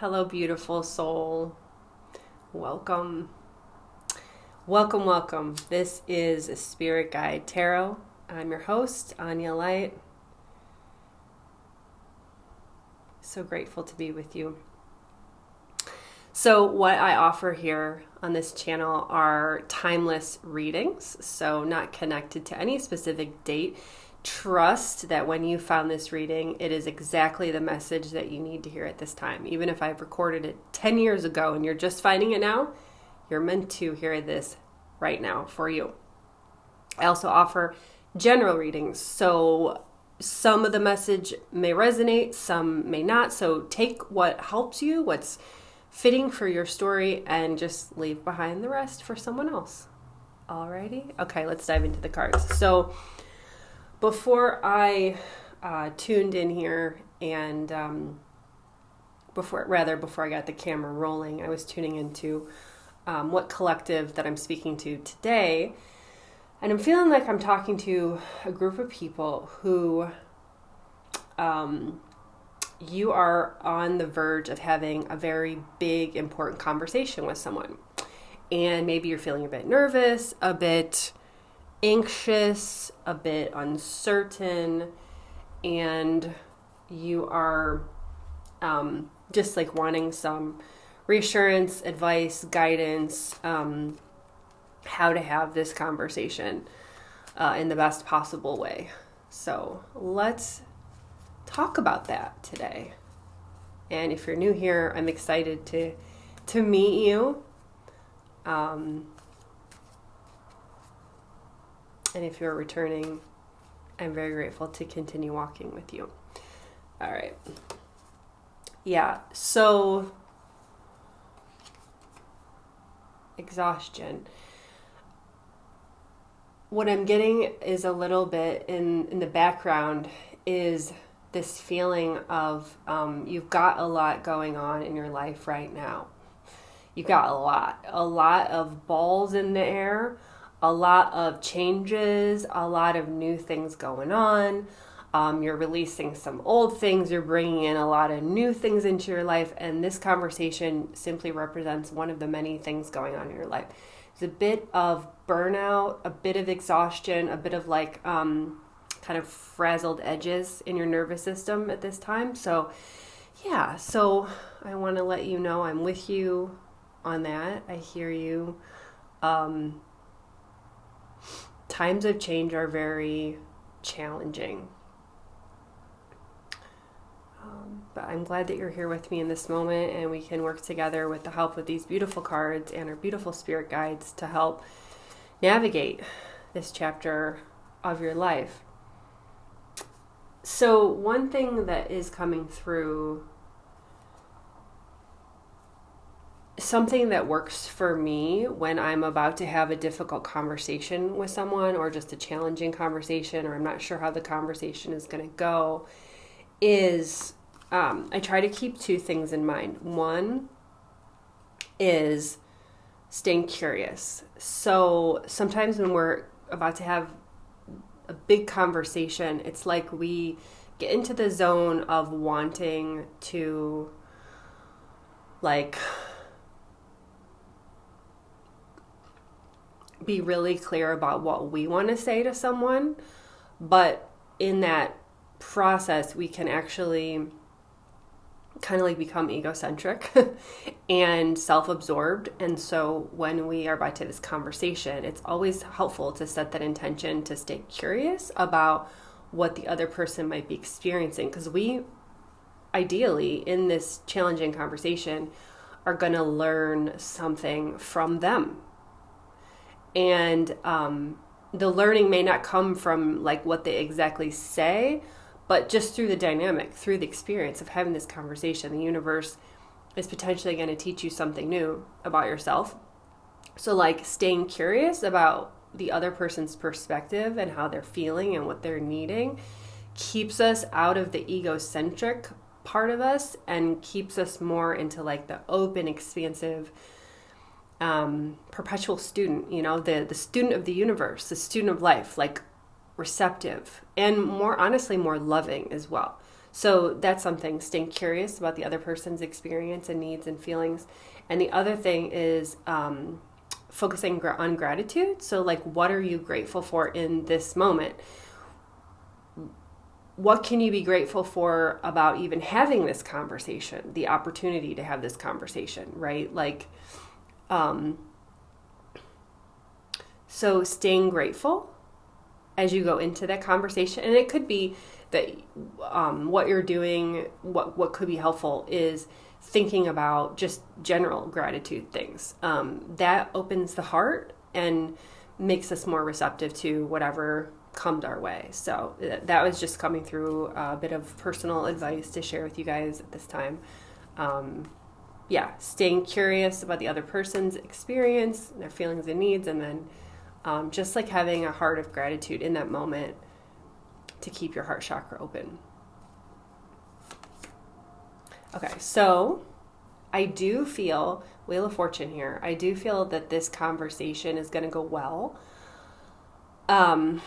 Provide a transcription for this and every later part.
Hello, beautiful soul. Welcome. Welcome, welcome. This is a Spirit Guide Tarot. I'm your host, Anya Light. So grateful to be with you. So what I offer here on this channel are timeless readings, so not connected to any specific date. Trust that when you found this reading, it is exactly the message that you need to hear at this time. Even if I've recorded it 10 years ago and you're just finding it now, you're meant to hear this right now for you. I also offer general readings, so some of the message may resonate, some may not. So take what helps you, what's fitting for your story, and just leave behind the rest for someone else. Alrighty? Okay, let's dive into the cards. So before I tuned in here and before I got the camera rolling, I was tuning into what collective that I'm speaking to today. And I'm feeling like I'm talking to a group of people who you are on the verge of having a very big, important conversation with someone. And maybe you're feeling a bit nervous, a bit anxious, a bit uncertain, and you are just like wanting some reassurance, advice, guidance, how to have this conversation in the best possible way. So let's talk about that today. And if you're new here, I'm excited to meet you. And if you're returning, I'm very grateful to continue walking with you. All right. Yeah, so exhaustion. What I'm getting is a little bit in the background is this feeling of you've got a lot going on in your life right now. You've got a lot of balls in the air, a lot of changes, a lot of new things going on. You're releasing some old things. You're bringing in a lot of new things into your life. And this conversation simply represents one of the many things going on in your life. It's a bit of burnout, a bit of exhaustion, a bit of like kind of frazzled edges in your nervous system at this time. So yeah, so I want to let you know I'm with you on that. I hear you. Times of change are very challenging. But I'm glad that you're here with me in this moment, and we can work together with the help of these beautiful cards and our beautiful spirit guides to help navigate this chapter of your life. So one thing that is coming through, something that works for me when I'm about to have a difficult conversation with someone, or just a challenging conversation, or I'm not sure how the conversation is going to go, is I try to keep two things in mind. One is staying curious. So sometimes when we're about to have a big conversation, it's like we get into the zone of wanting to like be really clear about what we want to say to someone, but in that process we can actually kind of like become egocentric and self-absorbed. And so when we are about to have this conversation, it's always helpful to set that intention to stay curious about what the other person might be experiencing, because we ideally in this challenging conversation are going to learn something from them. And the learning may not come from like what they exactly say, but just through the dynamic, through the experience of having this conversation. The universe is potentially going to teach you something new about yourself. So like staying curious about the other person's perspective and how they're feeling and what they're needing keeps us out of the egocentric part of us and keeps us more into like the open, expansive, perpetual student, the student of the universe, the student of life, like receptive and more honestly, more loving as well. So that's something, staying curious about the other person's experience and needs and feelings. And the other thing is focusing on gratitude. So like, what are you grateful for in this moment? What can you be grateful for about even having this conversation, the opportunity to have this conversation, right? Like, so staying grateful as you go into that conversation. And it could be that what you're doing, what could be helpful is thinking about just general gratitude things. That opens the heart and makes us more receptive to whatever comes our way. So that was just coming through a bit of personal advice to share with you guys at this time. Staying curious about the other person's experience, their feelings and needs, and then just like having a heart of gratitude in that moment to keep your heart chakra open. Okay, so I do feel, Wheel of Fortune here, I do feel that this conversation is going to go well. And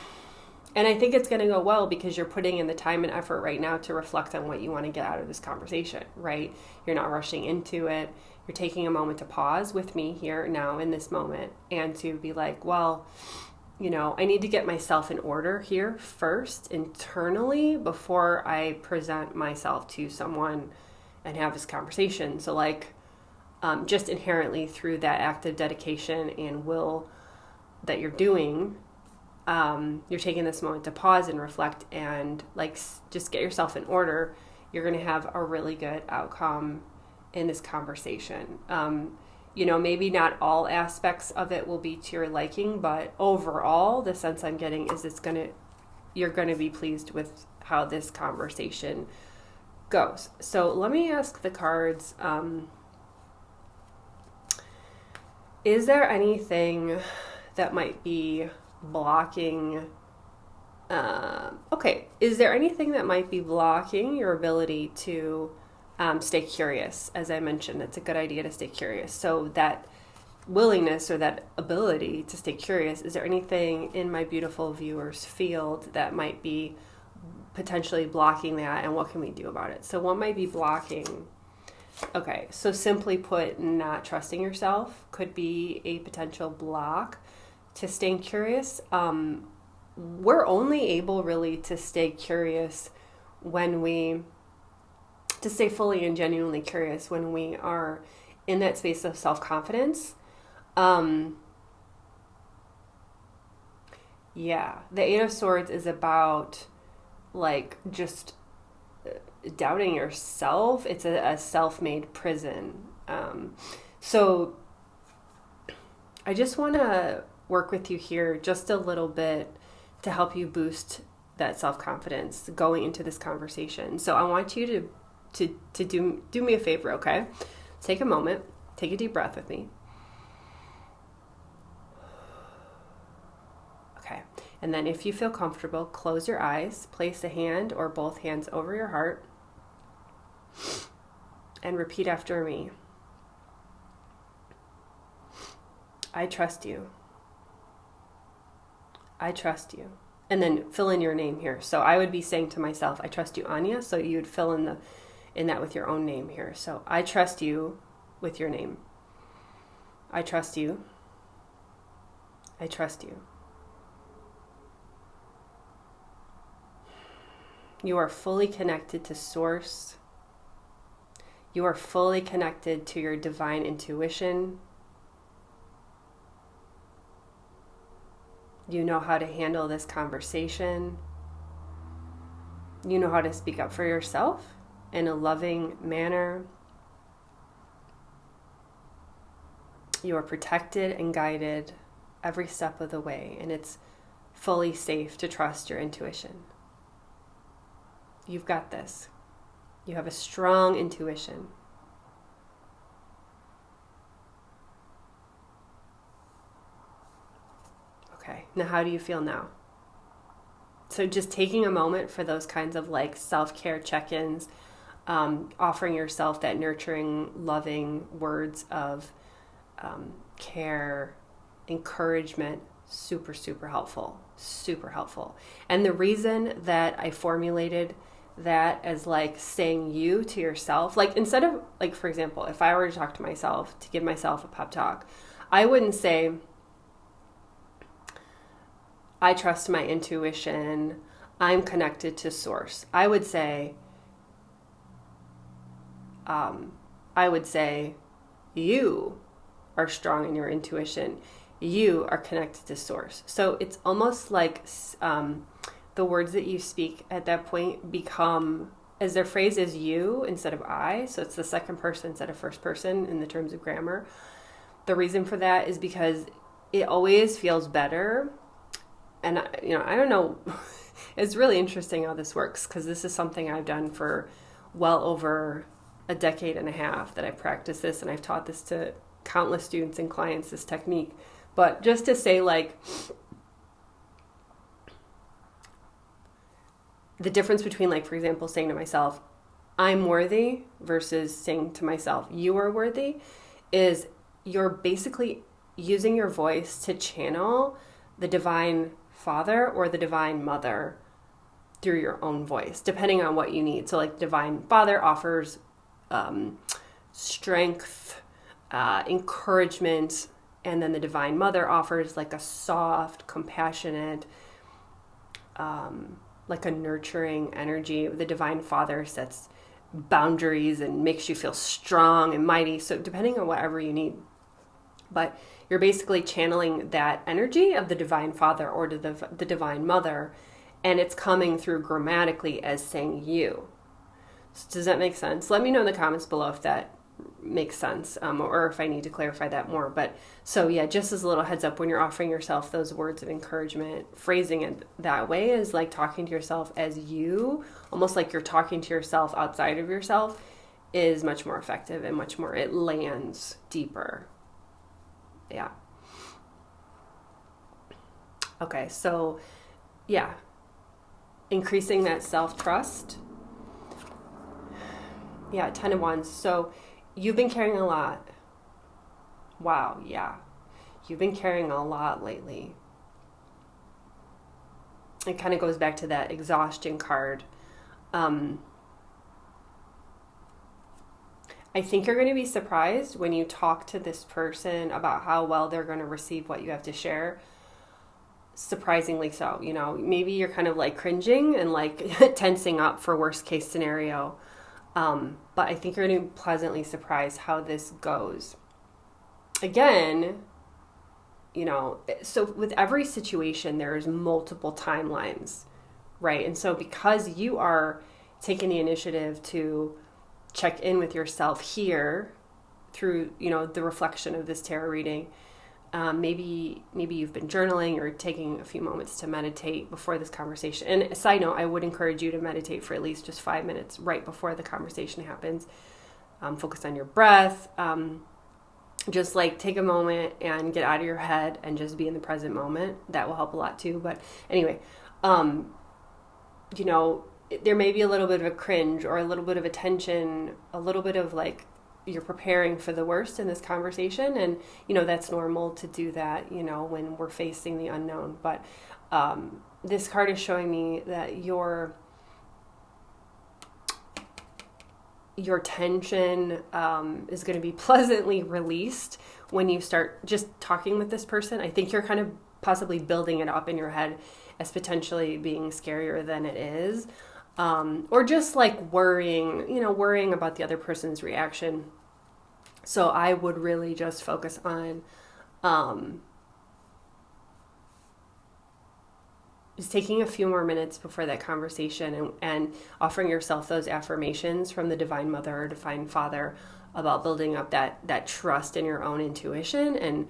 I think it's going to go well because you're putting in the time and effort right now to reflect on what you want to get out of this conversation, right? You're not rushing into it. You're taking a moment to pause with me here now in this moment and to be like, well, I need to get myself in order here first internally before I present myself to someone and have this conversation. So like, just inherently through that act of dedication and will that you're doing, you're taking this moment to pause and reflect and like just get yourself in order. You're going to have a really good outcome in this conversation. Maybe not all aspects of it will be to your liking, but overall, the sense I'm getting is you're going to be pleased with how this conversation goes. So let me ask the cards, is there anything that might be blocking, is there anything that might be blocking your ability to stay curious? As I mentioned, it's a good idea to stay curious. So that willingness or that ability to stay curious, is there anything in my beautiful viewers field that might be potentially blocking that, and what can we do about it? So what might be blocking? Okay, so simply put, not trusting yourself could be a potential block to staying curious. We're only able really to stay curious to stay fully and genuinely curious when we are in that space of self-confidence. The Eight of Swords is about like just doubting yourself. It's a self-made prison. So I just want to work with you here just a little bit to help you boost that self-confidence going into this conversation. So I want you to do me a favor, okay? Take a moment, take a deep breath with me. Okay, and then if you feel comfortable, close your eyes, place a hand or both hands over your heart, and repeat after me. I trust you. I trust you. And then fill in your name here. So I would be saying to myself, I trust you, Anya. So you would fill in that with your own name here. So I trust you with your name. I trust you. I trust you. You are fully connected to Source. You are fully connected to your divine intuition. You know how to handle this conversation. You know how to speak up for yourself in a loving manner. You are protected and guided every step of the way, and it's fully safe to trust your intuition. You've got this. You have a strong intuition. Okay, now how do you feel now? So just taking a moment for those kinds of like self-care check-ins, offering yourself that nurturing, loving words of care, encouragement, super, super helpful, super helpful. And the reason that I formulated that as like saying you to yourself. Like instead of, like, for example, if I were to talk to myself, to give myself a pep talk, I wouldn't say, I trust my intuition, I'm connected to source. I would say, you are strong in your intuition. You are connected to source. So it's almost like the words that you speak at that point become, as their phrase is you instead of I. So it's the second person instead of first person in the terms of grammar. The reason for that is because it always feels better. And, I don't know. It's really interesting how this works, because this is something I've done for well over a decade and a half that I've practiced this, and I've taught this to countless students and clients, this technique. But just to say, like, the difference between, like, for example, saying to myself, I'm worthy, versus saying to myself, you are worthy, is you're basically using your voice to channel the divine Father or the divine Mother through your own voice, depending on what you need. So like divine Father offers strength, encouragement, and then the divine Mother offers like a soft, compassionate, like a nurturing energy. The divine Father sets boundaries and makes you feel strong and mighty. So depending on whatever you need. But you're basically channeling that energy of the divine Father or the divine Mother, and it's coming through grammatically as saying you. So does that make sense? Let me know in the comments below if that makes sense, or if I need to clarify that more. But so yeah, just as a little heads up, when you're offering yourself those words of encouragement, phrasing it that way is like talking to yourself as you, almost like you're talking to yourself outside of yourself, is much more effective and much more, it lands deeper. Yeah. Okay, so yeah, increasing that self-trust. Yeah, 10 of Wands. So you've been carrying a lot. Wow, yeah. You've been carrying a lot lately. It kind of goes back to that exhaustion card. I think you're going to be surprised when you talk to this person about how well they're going to receive what you have to share. Surprisingly so. Maybe you're kind of like cringing and like tensing up for worst case scenario. But I think you're going to be pleasantly surprised how this goes. Again, so with every situation, there's multiple timelines, right? And so because you are taking the initiative to check in with yourself here through, the reflection of this tarot reading, maybe you've been journaling or taking a few moments to meditate before this conversation. And a side note, I would encourage you to meditate for at least just 5 minutes right before the conversation happens. Focus on your breath. Just like take a moment and get out of your head and just be in the present moment. That will help a lot too. But anyway, there may be a little bit of a cringe or a little bit of a tension, a little bit of like you're preparing for the worst in this conversation. And, that's normal to do that, when we're facing the unknown. But this card is showing me that your tension is going to be pleasantly released when you start just talking with this person. I think you're kind of possibly building it up in your head as potentially being scarier than it is. Or just like worrying about the other person's reaction. So I would really just focus on just taking a few more minutes before that conversation and offering yourself those affirmations from the Divine Mother or Divine Father about building up that trust in your own intuition and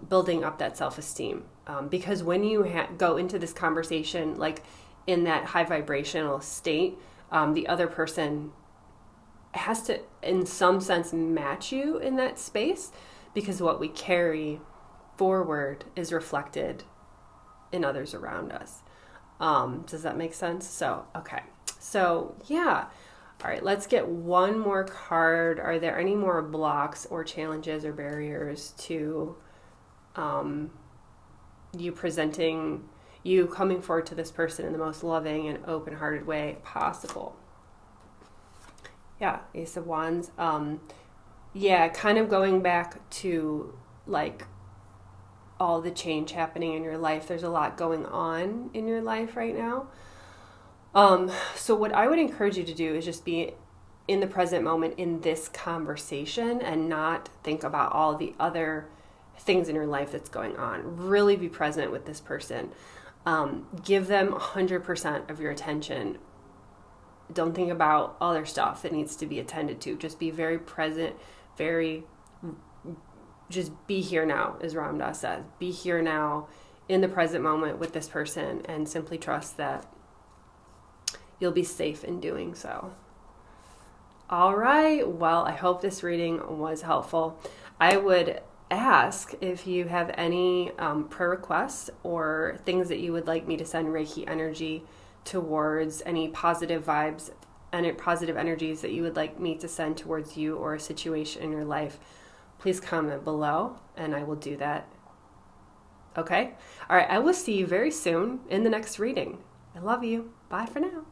building up that self-esteem. Because when you go into this conversation, like in that high vibrational state, the other person has to, in some sense, match you in that space, because what we carry forward is reflected in others around us. Does that make sense? So, okay. So, yeah. All right, let's get one more card. Are there any more blocks or challenges or barriers to you presenting? you coming forward to this person in the most loving and open-hearted way possible. Yeah, Ace of Wands. Yeah, kind of going back to like all the change happening in your life. There's a lot going on in your life right now. So what I would encourage you to do is just be in the present moment in this conversation and not think about all the other things in your life that's going on. Really be present with this person. Give them 100% of your attention. Don't think about other stuff that needs to be attended to. Just be very present, just be here now, as Ram Dass says. Be here now in the present moment with this person and simply trust that you'll be safe in doing so. All right. Well, I hope this reading was helpful. I would ask if you have any prayer requests or things that you would like me to send Reiki energy towards, any positive vibes and positive energies that you would like me to send towards you or a situation in your life. Please comment below and I will do that. Okay? All right. I will see you very soon in the next reading. I love you. Bye for now.